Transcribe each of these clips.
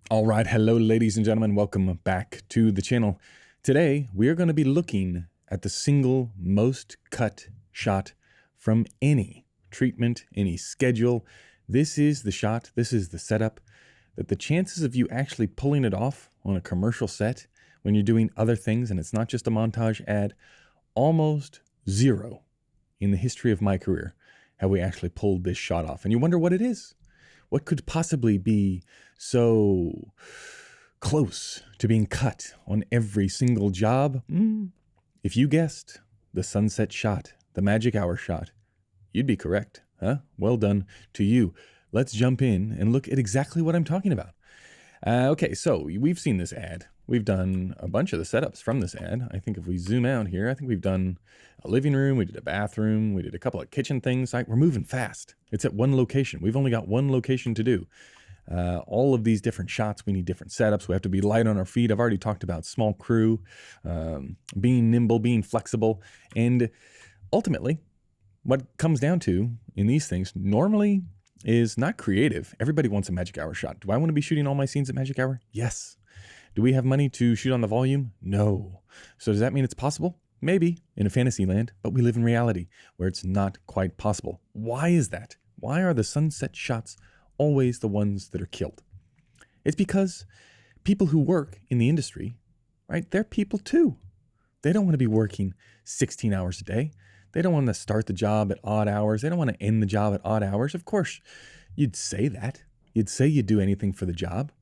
All right, hello ladies and gentlemen, welcome back to the channel. Today we are going to be looking at the single most cut shot from any treatment, any schedule. This is the shot, this is the setup that the chances of you actually pulling it off on a commercial set when you're doing other things and it's not just a montage ad, almost zero in the history of my career have we actually pulled this shot off. And you wonder what it is. What could possibly be so close to being cut on every single job? If you guessed the sunset shot, the magic hour shot, you'd be correct, huh? Well done to you. Let's jump in and look at exactly what I'm talking about. Okay, so we've seen this ad. We've done a bunch of the setups from this ad. I think if we zoom out here, I think we've done a living room, we did a bathroom, we did a couple of kitchen things. We're moving fast. It's at one location. We've only got one location to do. All of these different shots, we need different setups. We have to be light on our feet. I've already talked about small crew, being nimble, being flexible. And ultimately, what comes down to in these things normally is not creative. Everybody wants a magic hour shot. Do I want to be shooting all my scenes at magic hour? Yes. Do we have money to shoot on the volume? No. So does that mean it's possible? Maybe in a fantasy land, but we live in reality where it's not quite possible. Why is that? Why are the sunset shots always the ones that are killed? It's because people who work in the industry, right, they're people too. They don't want to be working 16 hours a day. They don't want to start the job at odd hours. They don't want to end the job at odd hours. Of course, you'd say that. You'd say you'd do anything for the job.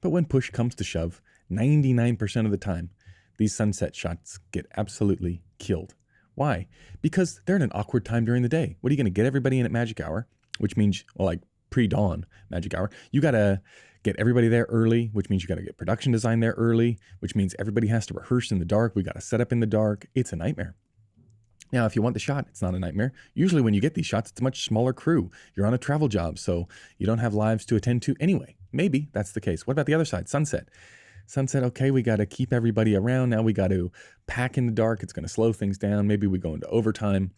But when push comes to shove, 99% of the time, these sunset shots get absolutely killed. Why? Because they're in an awkward time during the day. What are you going to get everybody in at magic hour, which means, well, like pre-dawn magic hour? You got to get everybody there early, which means you got to get production design there early, which means everybody has to rehearse in the dark. We got to set up in the dark. It's a nightmare. Now, if you want the shot, it's not a nightmare. Usually when you get these shots, it's a much smaller crew. You're on a travel job, so you don't have lives to attend to anyway. Maybe that's the case. What about the other side? Sunset. Sunset, okay, we got to keep everybody around. Now we got to pack in the dark. It's going to slow things down. Maybe we go into overtime.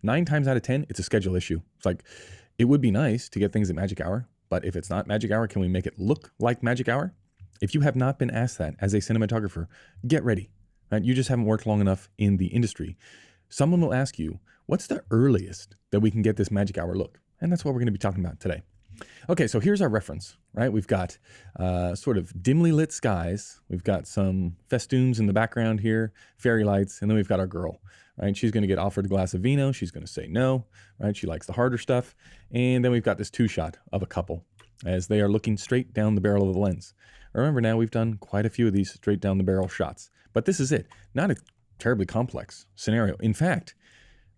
9 times out of 10, it's a schedule issue. It's like, it would be nice to get things at magic hour, but if it's not magic hour, can we make it look like magic hour? If you have not been asked that as a cinematographer, get ready. Right? You just haven't worked long enough in the industry. Someone will ask you, what's the earliest that we can get this magic hour look? And that's what we're going to be talking about today. Okay, so here's our reference, right? We've got sort of dimly lit skies. We've got some festoons in the background here, fairy lights, and then we've got our girl, right? She's going to get offered a glass of vino. She's going to say no, right? She likes the harder stuff. And then we've got this two-shot of a couple as they are looking straight down the barrel of the lens. Remember now, we've done quite a few of these straight down the barrel shots, but this is it. Not a terribly complex scenario. In fact,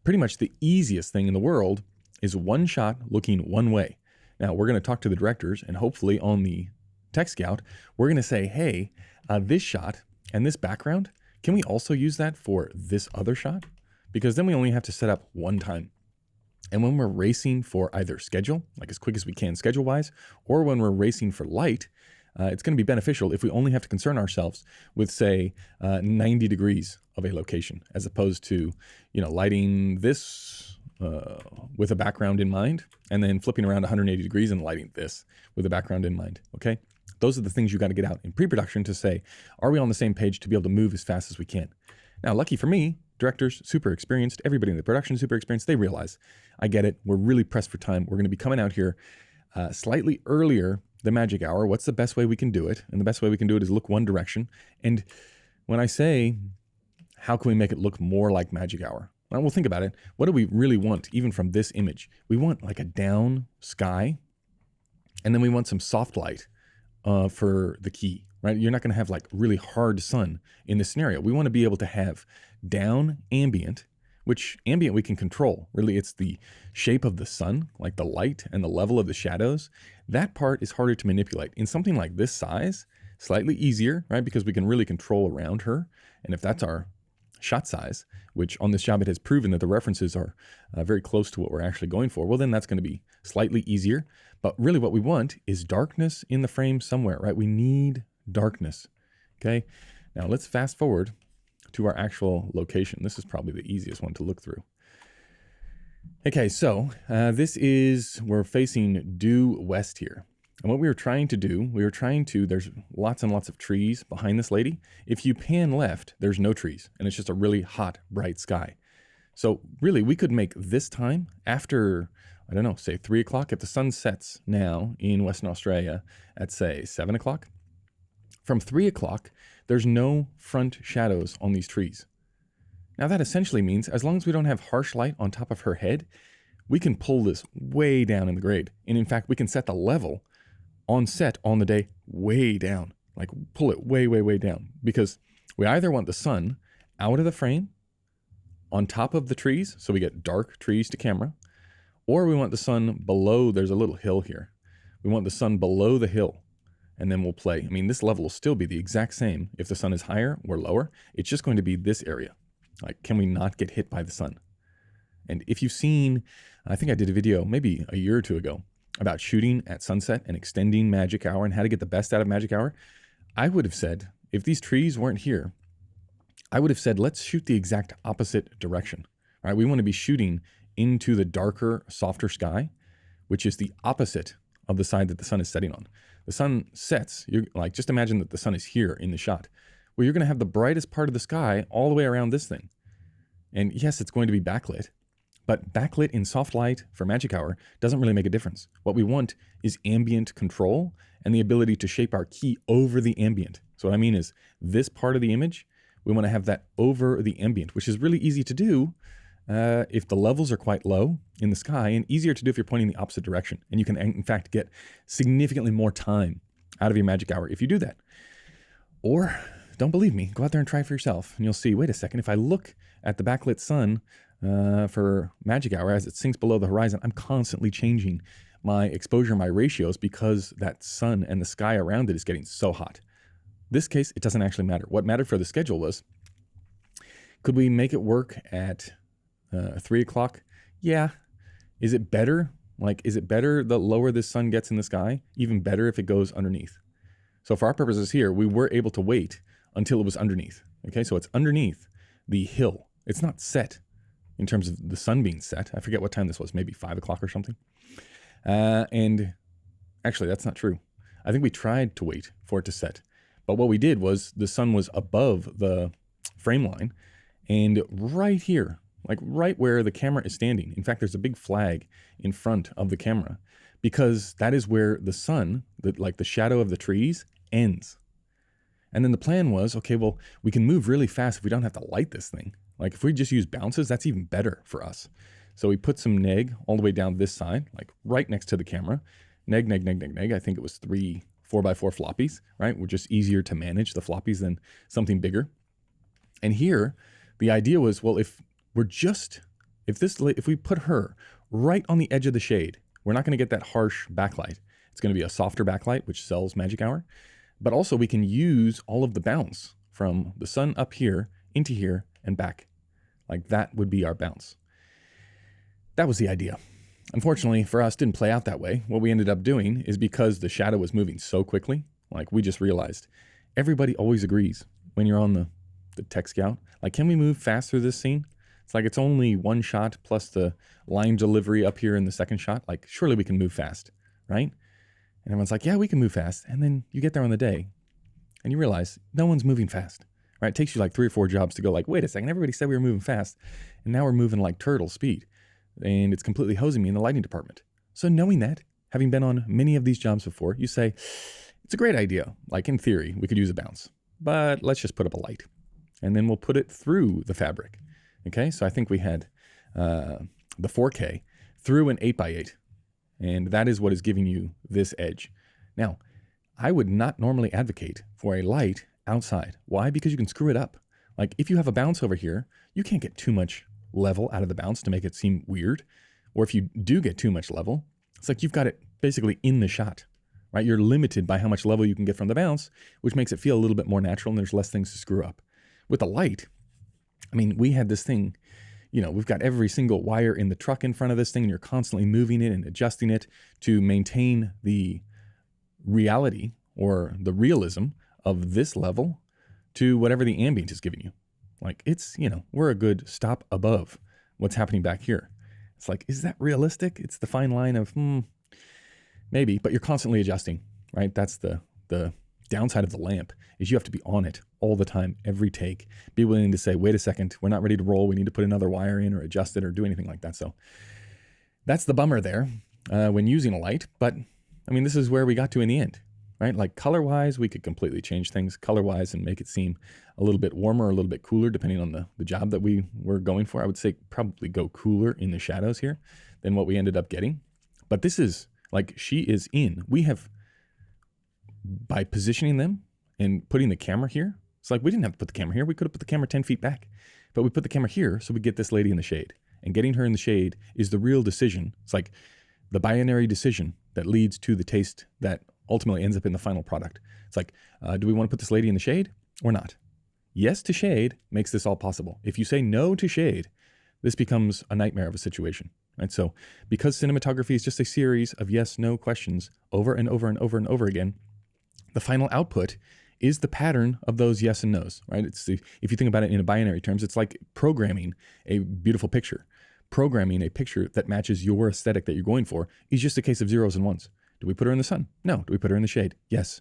pretty much the easiest thing in the world is one shot looking one way. Now, we're going to talk to the directors, and hopefully on the Tech Scout, we're going to say, hey, this shot and this background, can we also use that for this other shot? Because then we only have to set up one time. And when we're racing for either schedule, like as quick as we can schedule-wise, or when we're racing for light, it's going to be beneficial if we only have to concern ourselves with, say, 90 degrees of a location, as opposed to, lighting this with a background in mind, and then flipping around 180 degrees and lighting this with a background in mind, okay? Those are the things you got to get out in pre-production to say, are we on the same page to be able to move as fast as we can? Now, lucky for me, directors, super experienced, everybody in the production, super experienced, they realize, I get it, we're really pressed for time. We're going to be coming out here slightly earlier the magic hour. What's the best way we can do it? And the best way we can do it is look one direction. And when I say, how can we make it look more like magic hour? Well, think about it. What do we really want, even from this image? We want like a down sky, and then we want some soft light for the key, right? You're not going to have like really hard sun in this scenario. We want to be able to have down ambient, which ambient we can control. Really, it's the shape of the sun, like the light and the level of the shadows. That part is harder to manipulate. In something like this size, slightly easier, right? Because we can really control around her. And if that's our shot size, which on this job it has proven that the references are very close to what we're actually going for, well, then that's going to be slightly easier. But really what we want is darkness in the frame somewhere, right? We need darkness, okay? Now let's fast forward to our actual location. This is probably the easiest one to look through. Okay, so we're facing due west here. And what we were trying to do, there's lots and lots of trees behind this lady. If you pan left, there's no trees, and it's just a really hot, bright sky. So really, we could make this time after, I don't know, say 3 o'clock. If the sun sets now in Western Australia at, say, 7 o'clock, from 3 o'clock, there's no front shadows on these trees. Now that essentially means as long as we don't have harsh light on top of her head, we can pull this way down in the grade. And in fact, we can set the level on set on the day way down, like pull it way, way, way down, because we either want the sun out of the frame on top of the trees, so we get dark trees to camera, or we want the sun below. There's a little hill here. We want the sun below the hill, and then we'll play. I mean, this level will still be the exact same if the sun is higher or lower. It's just going to be this area. Like, can we not get hit by the sun? And if you've seen, I think I did a video maybe a year or two ago about shooting at sunset and extending magic hour and how to get the best out of magic hour, I would have said, if these trees weren't here, I would have said, let's shoot the exact opposite direction. All right, we want to be shooting into the darker, softer sky, which is the opposite of the side that the sun is setting on. The sun sets, you're like, just imagine that the sun is here in the shot, where you're going to have the brightest part of the sky all the way around this thing. And yes, it's going to be backlit, but backlit in soft light for magic hour doesn't really make a difference. What we want is ambient control and the ability to shape our key over the ambient. So what I mean is this part of the image, we want to have that over the ambient, which is really easy to do if the levels are quite low in the sky, and easier to do if you're pointing the opposite direction. And you can, in fact, get significantly more time out of your magic hour if you do that. Or, don't believe me, go out there and try it for yourself, and you'll see, wait a second, if I look at the backlit sun for magic hour as it sinks below the horizon, I'm constantly changing my exposure, my ratios, because that sun and the sky around it is getting so hot. This case, it doesn't actually matter. What mattered for the schedule was, could we make it work at 3 o'clock? Yeah. Is it better? Like, is it better the lower the sun gets in the sky? Even better if it goes underneath. So for our purposes here, we were able to wait until it was underneath. Okay, so it's underneath the hill. It's not set in terms of the sun being set. I forget what time this was, maybe 5 o'clock or something. And actually, that's not true. I think we tried to wait for it to set. But what we did was the sun was above the frame line, and right here, like right where the camera is standing. In fact, there's a big flag in front of the camera because that is where the sun, like the shadow of the trees, ends. And then the plan was, okay, well, we can move really fast if we don't have to light this thing. Like if we just use bounces, that's even better for us. So we put some neg all the way down this side, like right next to the camera. Neg, neg, neg, neg, neg. I think it was 3 4x4 floppies, right? We're just easier to manage the floppies than something bigger. And here, the idea was, well, if we put her right on the edge of the shade, we're not going to get that harsh backlight. It's going to be a softer backlight, which sells magic hour. But also we can use all of the bounce from the sun up here into here and back. Like that would be our bounce. That was the idea. Unfortunately for us, didn't play out that way. What we ended up doing is because the shadow was moving so quickly, like we just realized, everybody always agrees when you're on the tech scout, like, can we move fast through this scene? It's like, it's only one shot plus the line delivery up here in the second shot. Like, surely we can move fast, right? And everyone's like, yeah, we can move fast. And then you get there on the day and you realize no one's moving fast, right? It takes you like 3 or 4 jobs to go like, wait a second, everybody said we were moving fast. And now we're moving like turtle speed. And it's completely hosing me in the lighting department. So knowing that, having been on many of these jobs before, you say, it's a great idea. Like in theory, we could use a bounce, but let's just put up a light and then we'll put it through the fabric. Okay, so I think we had the 4K through an 8x8, and that is what is giving you this edge. Now, I would not normally advocate for a light outside. Why? Because you can screw it up. Like if you have a bounce over here, you can't get too much level out of the bounce to make it seem weird. Or if you do get too much level, it's like you've got it basically in the shot, right? You're limited by how much level you can get from the bounce, which makes it feel a little bit more natural and there's less things to screw up. With the light, I mean, we had this thing, you know, we've got every single wire in the truck in front of this thing and you're constantly moving it and adjusting it to maintain the reality or the realism of this level to whatever the ambient is giving you. Like it's, you know, we're a good stop above what's happening back here. It's like, is that realistic? It's the fine line of, Maybe, but you're constantly adjusting, right? That's the downside of the lamp, is you have to be on it all the time, every take. Be willing to say, wait a second, we're not ready to roll. We need to put another wire in or adjust it or do anything like that. So that's the bummer there when using a light. But I mean, this is where we got to in the end, right? Like color-wise, we could completely change things color-wise and make it seem a little bit warmer or a little bit cooler, depending on the job that we were going for. I would say probably go cooler in the shadows here than what we ended up getting. But this is like, she is in. We have, by positioning them and putting the camera here, it's like we didn't have to put the camera here. We could have put the camera 10 feet back, but we put the camera here so we get this lady in the shade. And getting her in the shade is the real decision. It's like the binary decision that leads to the taste that ultimately ends up in the final product. It's like, do we want to put this lady in the shade or not? Yes to shade makes this all possible. If you say no to shade, this becomes a nightmare of a situation. Right? So because cinematography is just a series of yes, no questions over and over and over and over again, the final output is the pattern of those yes and no's, right? It's if you think about it in a binary terms, it's like programming a beautiful picture. Programming a picture that matches your aesthetic that you're going for is just a case of zeros and ones. Do we put her in the sun? No. Do we put her in the shade? Yes.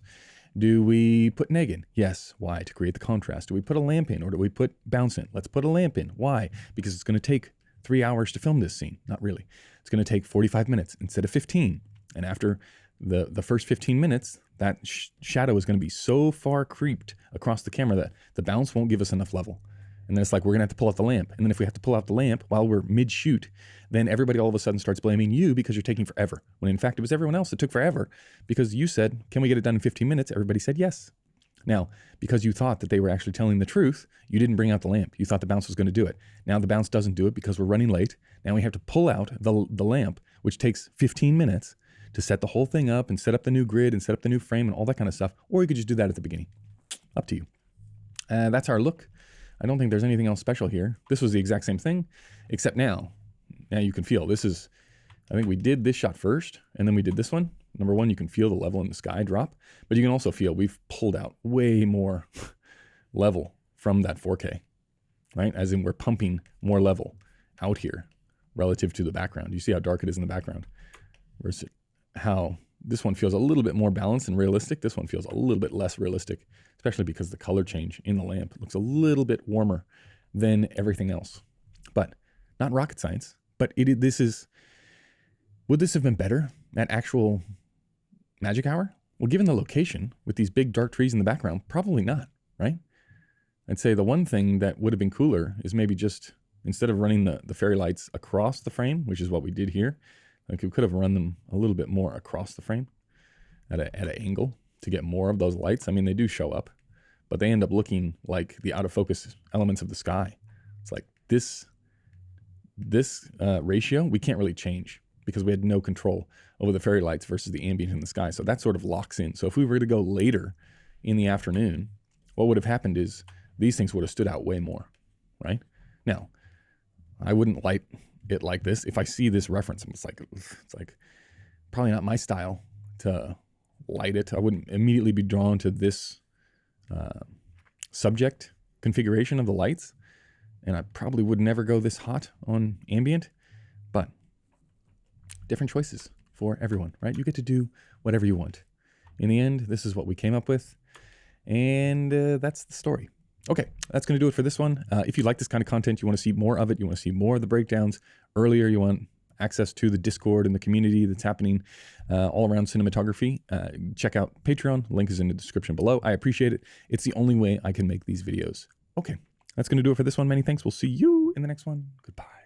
Do we put neg in? Yes. Why? To create the contrast. Do we put a lamp in or do we put bounce in? Let's put a lamp in. Why? Because it's going to take 3 hours to film this scene. Not really. It's going to take 45 minutes instead of 15. And after the first 15 minutes, that shadow is going to be so far creeped across the camera that the bounce won't give us enough level. And then it's like, we're going to have to pull out the lamp. And then if we have to pull out the lamp while we're mid-shoot, then everybody all of a sudden starts blaming you because you're taking forever. When in fact, it was everyone else that took forever because you said, can we get it done in 15 minutes? Everybody said yes. Now, because you thought that they were actually telling the truth, you didn't bring out the lamp. You thought the bounce was going to do it. Now the bounce doesn't do it because we're running late. Now we have to pull out the lamp, which takes 15 minutes to set the whole thing up and set up the new grid and set up the new frame and all that kind of stuff. Or you could just do that at the beginning. Up to you. That's our look. I don't think there's anything else special here. This was the exact same thing, except now you can feel this is, I think we did this shot first and then we did this one. Number one, you can feel the level in the sky drop, but you can also feel we've pulled out way more level from that 4K, right? As in we're pumping more level out here relative to the background. You see how dark it is in the background versus how this one feels a little bit more balanced and realistic. This one feels a little bit less realistic, especially because the color change in the lamp looks a little bit warmer than everything else. But not rocket science, but would this have been better at actual magic hour? Well, given the location with these big dark trees in the background, probably not, right? I'd say the one thing that would have been cooler is maybe just instead of running the fairy lights across the frame, which is what we did here, like we could have run them a little bit more across the frame at an angle to get more of those lights. I mean, they do show up, but they end up looking like the out of focus elements of the sky. It's like this ratio, we can't really change because we had no control over the fairy lights versus the ambient in the sky. So that sort of locks in. So if we were to go later in the afternoon, what would have happened is these things would have stood out way more, right? Now, I wouldn't light it like this. If I see this reference, it's like probably not my style to light it. I wouldn't immediately be drawn to this subject configuration of the lights. And I probably would never go this hot on ambient, but different choices for everyone, right? You get to do whatever you want. In the end, this is what we came up with, and that's the story. Okay, that's going to do it for this one. If you like this kind of content, you want to see more of it, you want to see more of the breakdowns earlier, you want access to the Discord and the community that's happening all around cinematography, check out Patreon. Link is in the description below. I appreciate it. It's the only way I can make these videos. Okay, that's going to do it for this one. Many thanks. We'll see you in the next one. Goodbye.